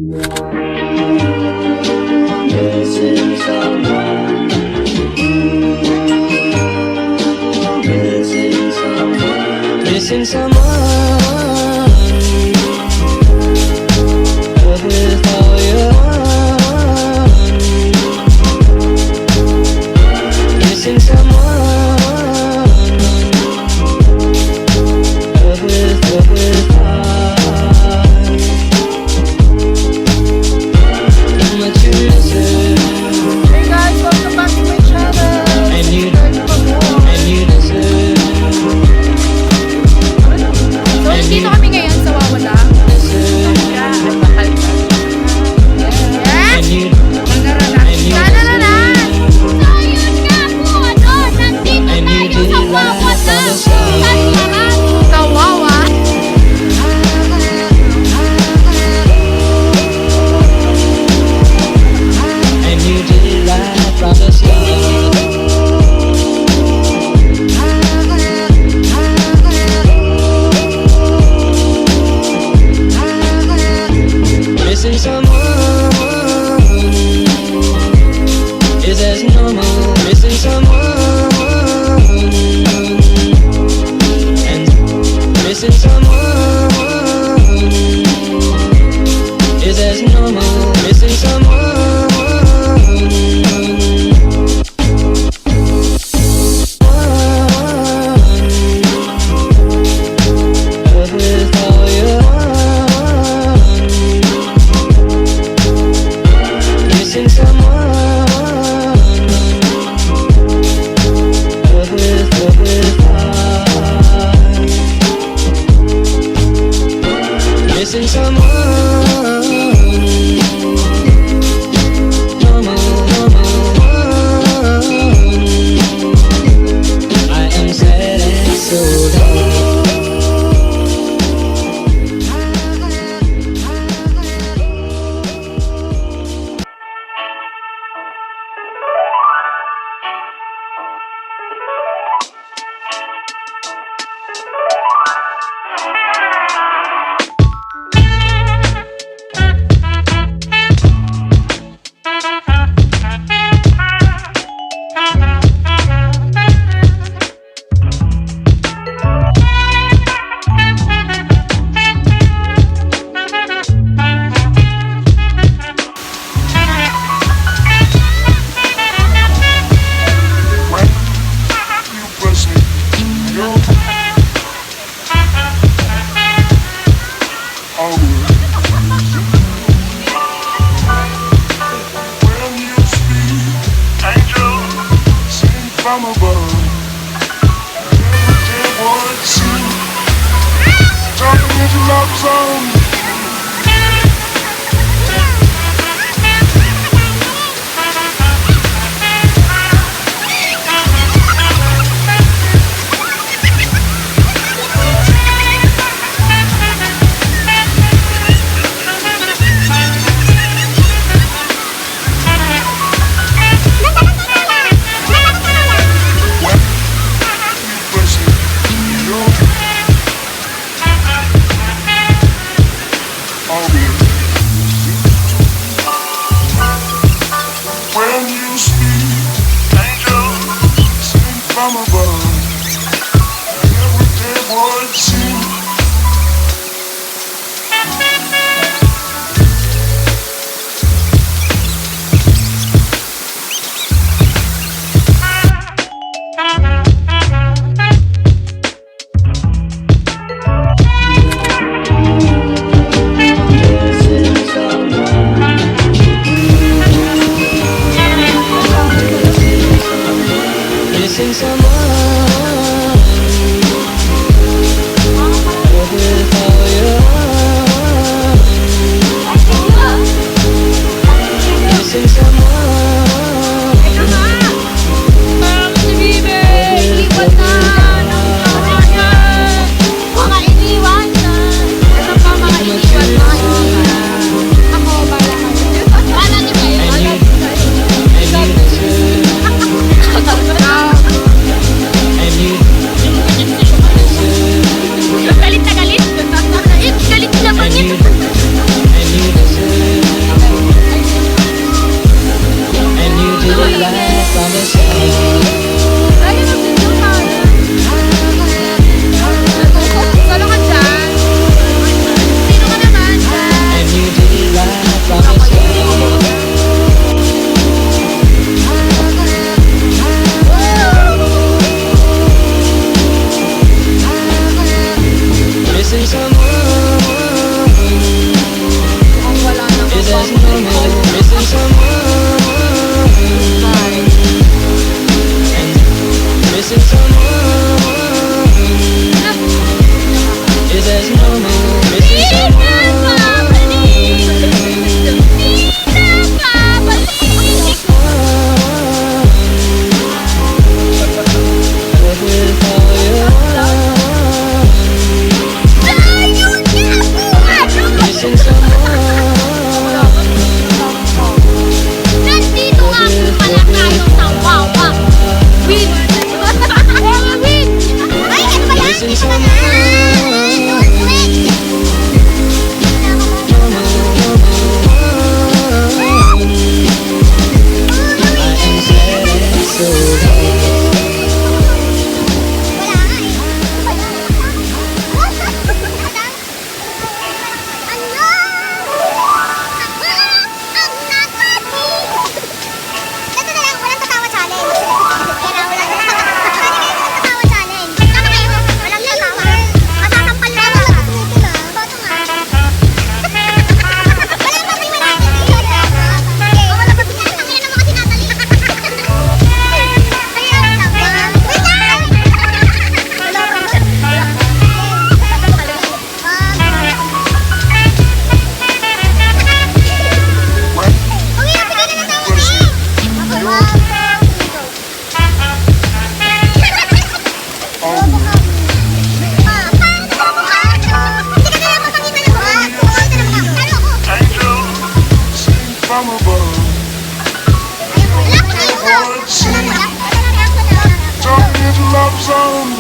Missing someone. Missing someone. Missing someone. But with all your heart. Missing someone. But with heart. How much you missing? Hey guys, welcome back to my channel. And you deserve. So, dito kami ngayon sa Wawa. Yeah, at bakal ka. And Yes! you Sana na na! So yun nga po, nandito tayo sa Wawa na Scarlet. Sa Wawa. And you did it right from the start. Missing someone is as normal. Missing someone and missing someone is as normal. Missing someone. But with all your heart. Missing someone. But with heart. Missing someone. someone, missing someone. Is as normal, missing someone. Love with all your heart, missing someone. Nandito nga po pala tayo sa Wawa. Win! Win! Ay, ano ba yan? Missing Ito na someone. na! From above, talking to love song.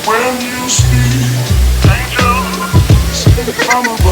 When you speak, angel, sing from above.